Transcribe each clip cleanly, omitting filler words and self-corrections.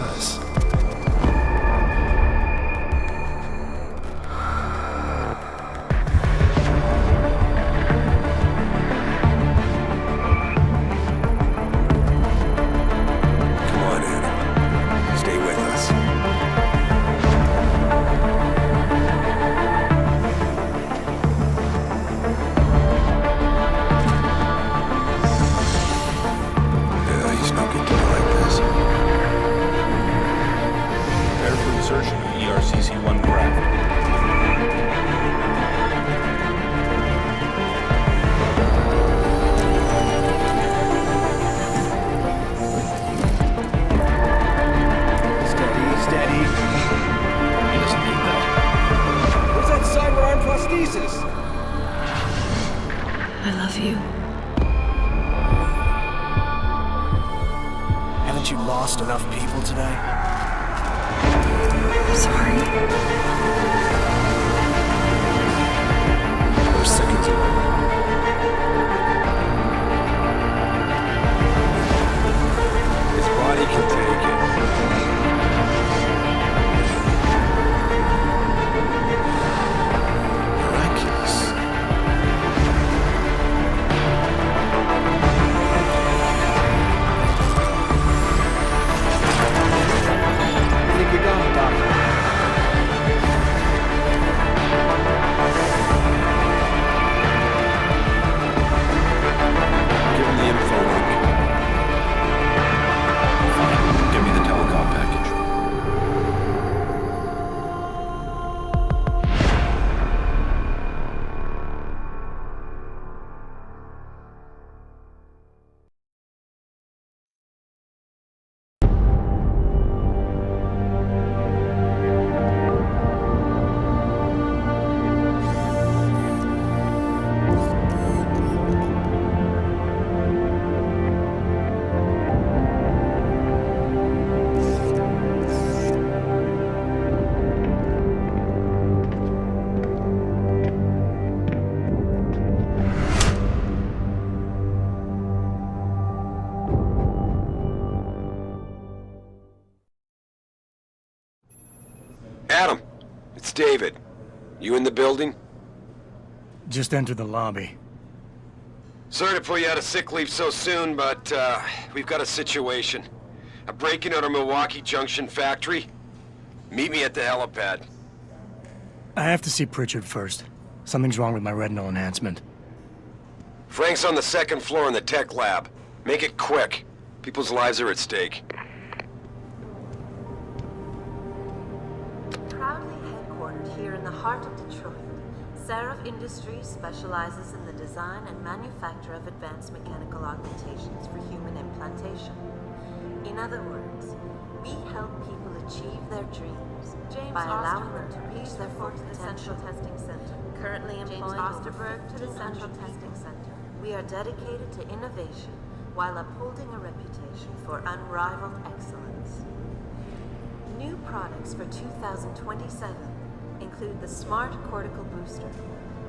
us. Come on, Adam. Stay with us. He's no good to me like this. Prepare for insertion of ERCC-1 craft. Steady. He doesn't need that. What's that cyber arm prosthesis? I love you. Haven't you lost enough people today? I'm sorry. Those seconds away. His body can take it. Miraculous. I think you're gone, Doctor. Give him the info link. Fine. Give me the telecom package. Adam, it's David. You in the building? Just enter the lobby. Sorry to pull you out of sick leave so soon, but we've got a situation. A break-in at our Milwaukee Junction factory. Meet me at the helipad. I have to see Pritchard first. Something's wrong with my retinal enhancement. Frank's on the second floor in the tech lab. Make it quick. People's lives are at stake. Proudly headquartered here in the heart of Detroit, Seraph Industries specializes in the design and manufacture of advanced mechanical augmentations for human implantation. In other words, we help people achieve their dreams by allowing them to reach their full potential. Testing Center, currently employing Osterberg to the Central Testing Center. We are dedicated to innovation while upholding a reputation for unrivaled excellence. New products for 2027 include the Smart Cortical Booster,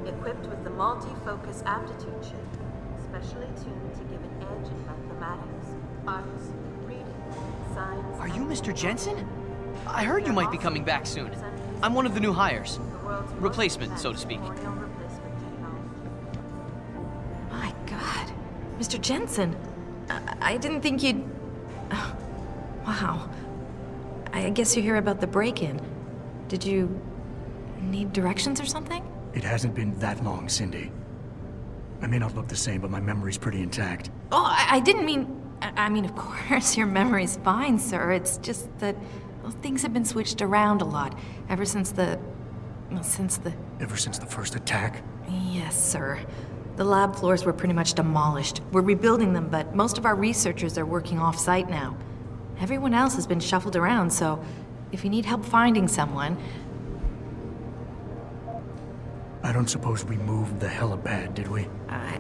equipped with the multi-focus aptitude chip, specially tuned to give an edge in mathematics, arts, reading, science. Are you Mr. Jensen? I heard you might be coming back soon. I'm one of the new hires. Replacement, so to speak. My God. Mr. Jensen, I didn't think you'd... Oh, wow. I guess you hear about the break-in. Did you need directions or something? It hasn't been that long, Cindy. I may not look the same, but my memory's pretty intact. Oh, I didn't mean... I mean, of course, your memory's fine, sir. It's just that well, things have been switched around a lot ever since the... Well, Ever since the first attack? Yes, sir. The lab floors were pretty much demolished. We're rebuilding them, but most of our researchers are working off-site now. Everyone else has been shuffled around, so if you need help finding someone... I don't suppose we moved the helipad, did we? I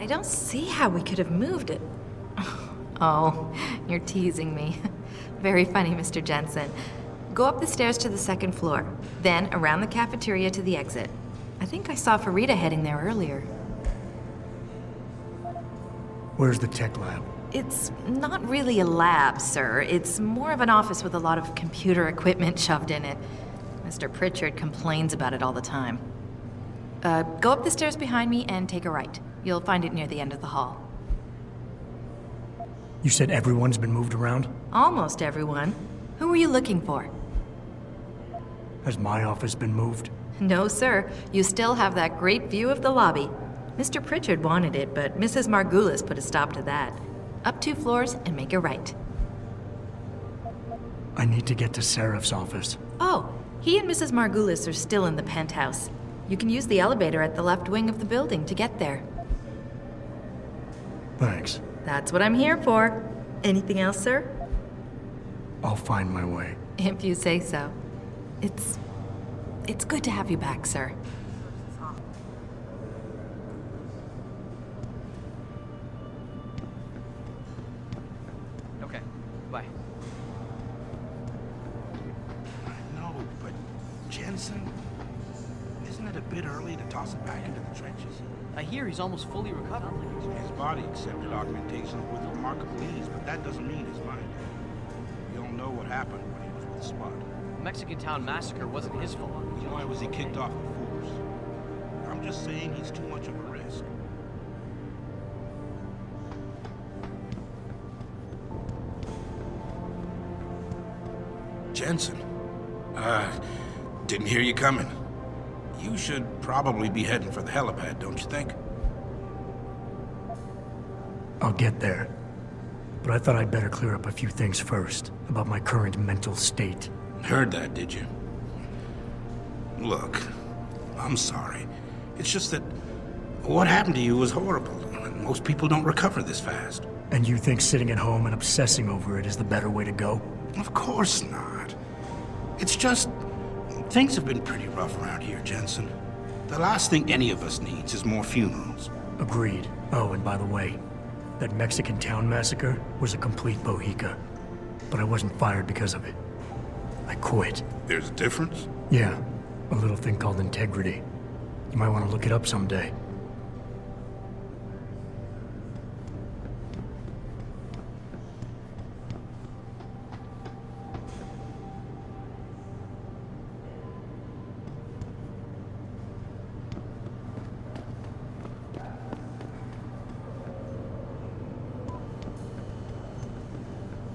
don't see how we could have moved it. Oh, you're teasing me. Very funny, Mr. Jensen. Go up the stairs to the second floor, then around the cafeteria to the exit. I think I saw Farida heading there earlier. Where's the tech lab? It's not really a lab, sir. It's more of an office with a lot of computer equipment shoved in it. Mr. Pritchard complains about it all the time. Go up the stairs behind me and take a right. You'll find it near the end of the hall. You said everyone's been moved around? Almost everyone. Who were you looking for? Has my office been moved? No, sir. You still have that great view of the lobby. Mr. Pritchard wanted it, but Mrs. Margulis put a stop to that. Up 2 floors and make a right. I need to get to Seraph's office. Oh, he and Mrs. Margulis are still in the penthouse. You can use the elevator at the left wing of the building to get there. Thanks. That's what I'm here for. Anything else, sir? I'll find my way. If you say so. It's good to have you back, sir. Okay, bye. No, but Jensen, isn't it a bit early to toss him back into the trenches? I hear he's almost fully recovered. His body accepted augmentation with remarkable ease, but that doesn't mean his mind did. We all know what happened when he was with Spot. The Mexican Town massacre wasn't his fault. Then why was he kicked off the force? I'm just saying he's too much of a risk. Jensen, didn't hear you coming. You should probably be heading for the helipad, don't you think? I'll get there. But I thought I'd better clear up a few things first, about my current mental state. Heard that, did you? Look, I'm sorry. It's just that what happened to you was horrible. Most people don't recover this fast. And you think sitting at home and obsessing over it is the better way to go? Of course not. It's just, things have been pretty rough around here, Jensen. The last thing any of us needs is more funerals. Agreed. Oh, and by the way, that Mexican Town massacre was a complete bohica. But I wasn't fired because of it. I quit. There's a difference? Yeah, a little thing called integrity. You might want to look it up someday.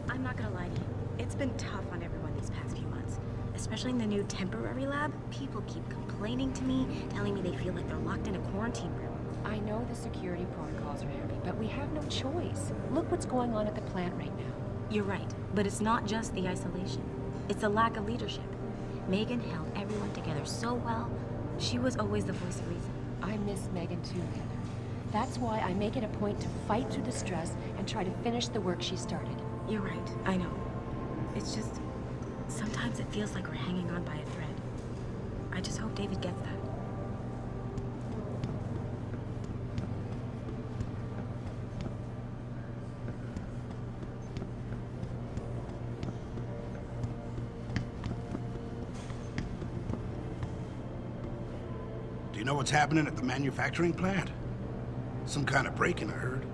I'm not gonna lie to you. It's been tough on everyone these past few months. Especially in the new temporary lab. People keep complaining to me, telling me they feel like they're locked in a quarantine room. I know the security protocols are heavy, but we have no choice. Look what's going on at the plant right now. You're right, but it's not just the isolation. It's a lack of leadership. Megan held everyone together so well. She was always the voice of reason. I miss Megan too, Heather. That's why I make it a point to fight through the stress and try to finish the work she started. You're right, I know. It's just, sometimes it feels like we're hanging on by a thread. I just hope David gets that. Do you know what's happening at the manufacturing plant? Some kind of break-in, I heard.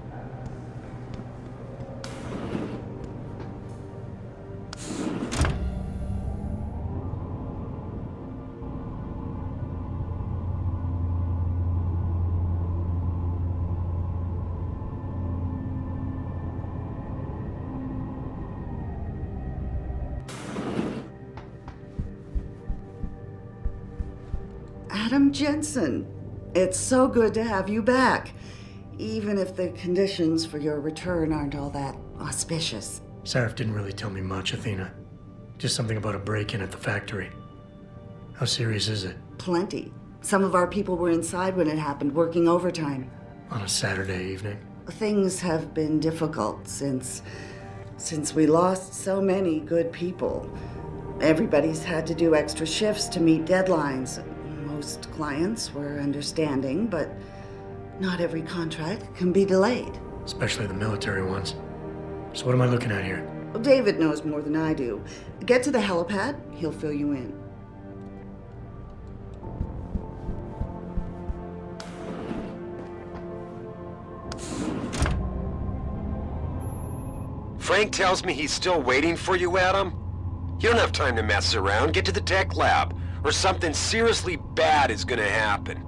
Adam Jensen, it's so good to have you back, even if the conditions for your return aren't all that auspicious. Seraph didn't really tell me much, Athena. Just something about a break-in at the factory. How serious is it? Plenty. Some of our people were inside when it happened, working overtime. On a Saturday evening? Things have been difficult since we lost so many good people. Everybody's had to do extra shifts to meet deadlines. Most clients were understanding, but not every contract can be delayed. Especially the military ones. So what am I looking at here? Well, David knows more than I do. Get to the helipad, he'll fill you in. Frank tells me he's still waiting for you, Adam. You don't have time to mess around. Get to the tech lab, or something seriously bad is gonna happen.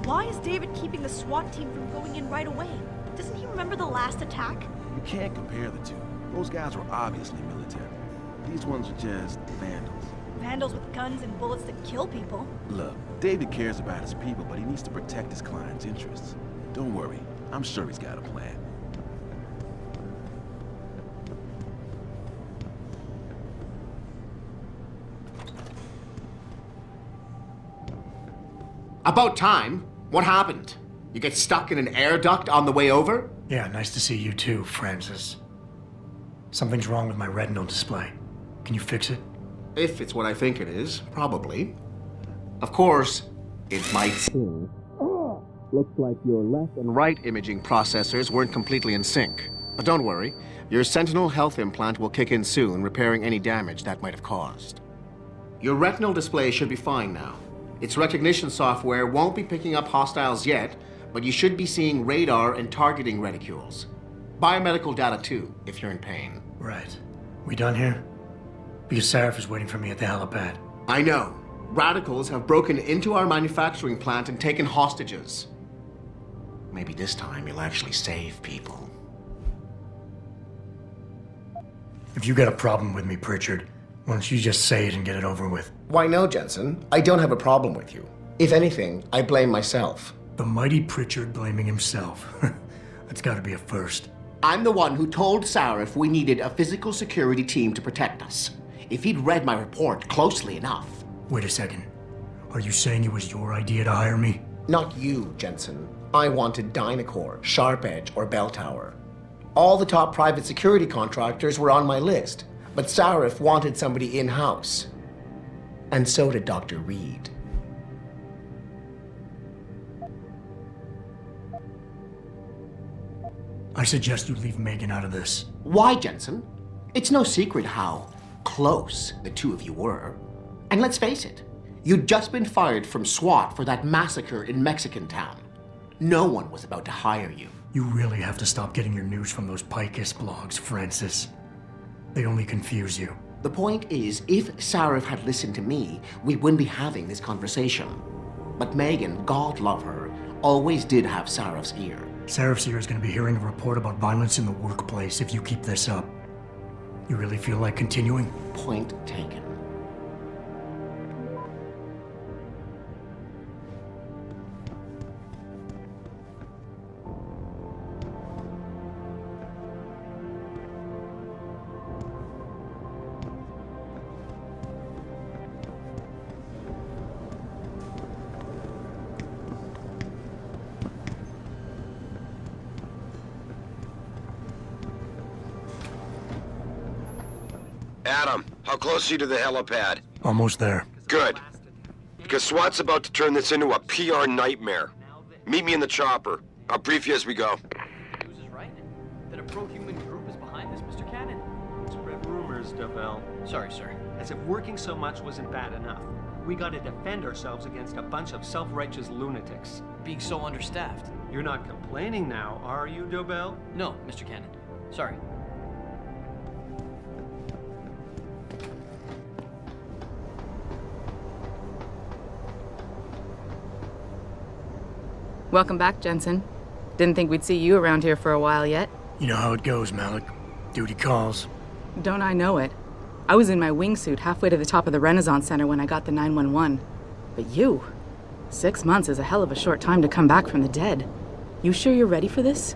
Why is David keeping the SWAT team from going in right away? Doesn't he remember the last attack? You can't compare the two. Those guys were obviously military. These ones are just vandals. Vandals with guns and bullets that kill people. Look, David cares about his people, but he needs to protect his client's interests. Don't worry, I'm sure he's got a plan. About time. What happened? You get stuck in an air duct on the way over? Yeah, nice to see you too, Francis. Something's wrong with my retinal display. Can you fix it? If it's what I think it is, probably. Of course, it might seem. Looks like your left and right imaging processors weren't completely in sync. But don't worry, your Sentinel health implant will kick in soon, repairing any damage that might have caused. Your retinal display should be fine now. Its recognition software won't be picking up hostiles yet, but you should be seeing radar and targeting reticules. Biomedical data too, if you're in pain. Right. We done here? Because Sarif is waiting for me at the helipad. I know. Radicals have broken into our manufacturing plant and taken hostages. Maybe this time you'll actually save people. If you got a problem with me, Pritchard, why don't you just say it and get it over with? Why no, Jensen. I don't have a problem with you. If anything, I blame myself. The mighty Pritchard blaming himself. That's gotta be a first. I'm the one who told Sarif we needed a physical security team to protect us. If he'd read my report closely enough. Wait a second. Are you saying it was your idea to hire me? Not you, Jensen. I wanted Dynacore, Sharp Edge, or Bell Tower. All the top private security contractors were on my list, but Sarif wanted somebody in-house. And so did Dr. Reed. I suggest you leave Megan out of this. Why, Jensen? It's no secret how close the two of you were. And let's face it, you'd just been fired from SWAT for that massacre in Mexican Town. No one was about to hire you. You really have to stop getting your news from those Picus blogs, Francis. They only confuse you. The point is, if Sarif had listened to me, we wouldn't be having this conversation. But Megan, God love her, always did have Sarif's ear. Sarif's ear is going to be hearing a report about violence in the workplace if you keep this up. You really feel like continuing? Point taken. Adam, how close are you to the helipad? Almost there. Good. Because SWAT's about to turn this into a PR nightmare. Meet me in the chopper. I'll brief you as we go. News is right. That a pro-human group is behind this, Mr. Cannon. Spread rumors, Dobell. Sorry, sir. As if working so much wasn't bad enough. We gotta defend ourselves against a bunch of self-righteous lunatics. Being so understaffed. You're not complaining now, are you, Dobell? No, Mr. Cannon. Sorry. Welcome back, Jensen. Didn't think we'd see you around here for a while yet. You know how it goes, Malik. Duty calls. Don't I know it? I was in my wingsuit halfway to the top of the Renaissance Center when I got the 911. But you? 6 months is a hell of a short time to come back from the dead. You sure you're ready for this?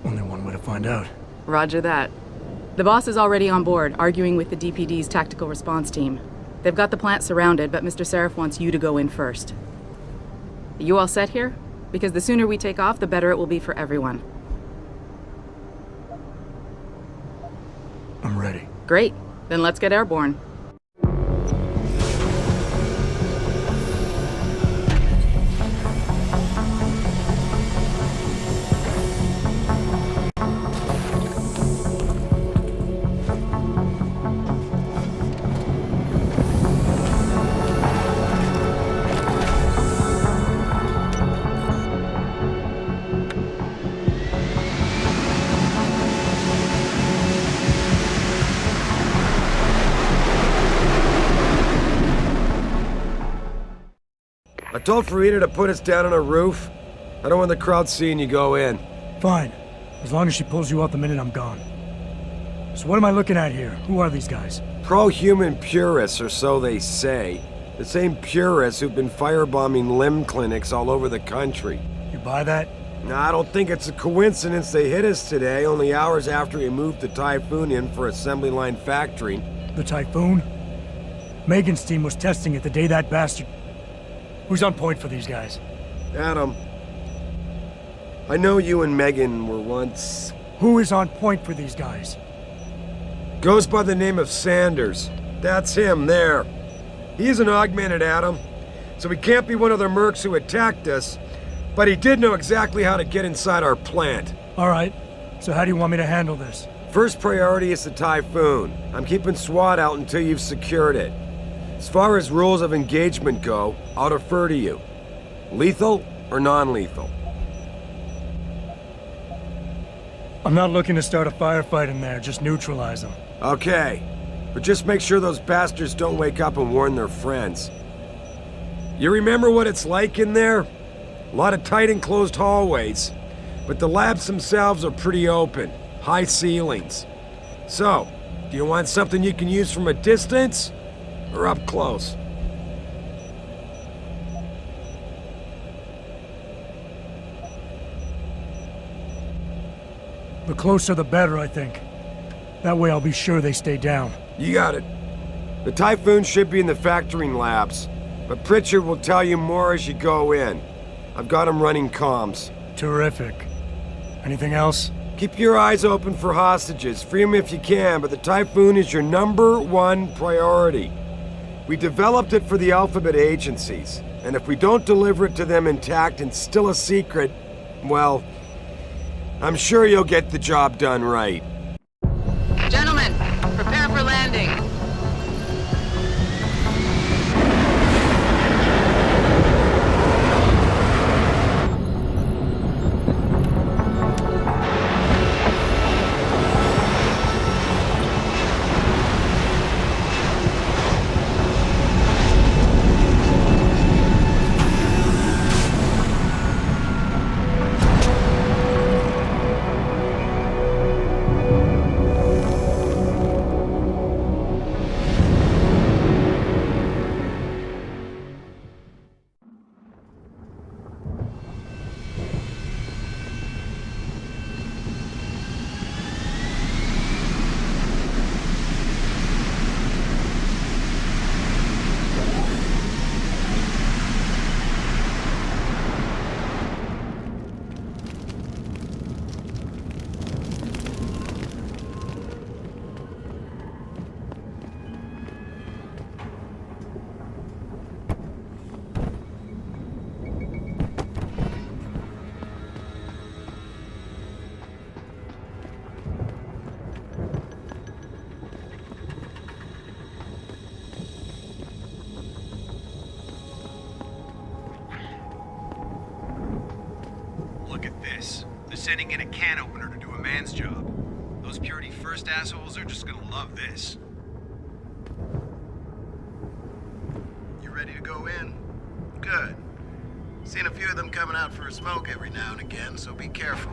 Only one way to find out. Roger that. The boss is already on board, arguing with the DPD's tactical response team. They've got the plant surrounded, but Mr. Sarif wants you to go in first. You all set here? Because the sooner we take off, the better it will be for everyone. I'm ready. Great. Then let's get airborne. I told Farida to put us down on a roof. I don't want the crowd seeing you go in. Fine. As long as she pulls you out the minute I'm gone. So what am I looking at here? Who are these guys? Pro-human purists, or so they say. The same purists who've been firebombing limb clinics all over the country. You buy that? No, I don't think it's a coincidence they hit us today, only hours after we moved the Typhoon in for assembly line factory. The Typhoon? Megan's team was testing it the day that bastard... Who's on point for these guys? Adam. I know you and Megan were once... Who is on point for these guys? Goes by the name of Sanders. That's him, there. He's an augmented Adam, so he can't be one of the mercs who attacked us, but he did know exactly how to get inside our plant. All right. So how do you want me to handle this? First priority is the Typhoon. I'm keeping SWAT out until you've secured it. As far as rules of engagement go, I'll defer to you. Lethal or non-lethal? I'm not looking to start a firefight in there, just neutralize them. Okay, but just make sure those bastards don't wake up and warn their friends. You remember what it's like in there? A lot of tight enclosed hallways, but the labs themselves are pretty open, high ceilings. So, do you want something you can use from a distance, or up close? The closer the better, I think. That way I'll be sure they stay down. You got it. The Typhoon should be in the factoring labs, but Pritchard will tell you more as you go in. I've got him running comms. Terrific. Anything else? Keep your eyes open for hostages. Free them if you can, but the Typhoon is your #1 priority. We developed it for the Alphabet agencies, and if we don't deliver it to them intact and still a secret, well, I'm sure you'll get the job done right. Gentlemen, prepare for landing. Look at this. They're sending in a can opener to do a man's job. Those Purity First assholes are just gonna love this. You ready to go in? Good. Seen a few of them coming out for a smoke every now and again, so be careful.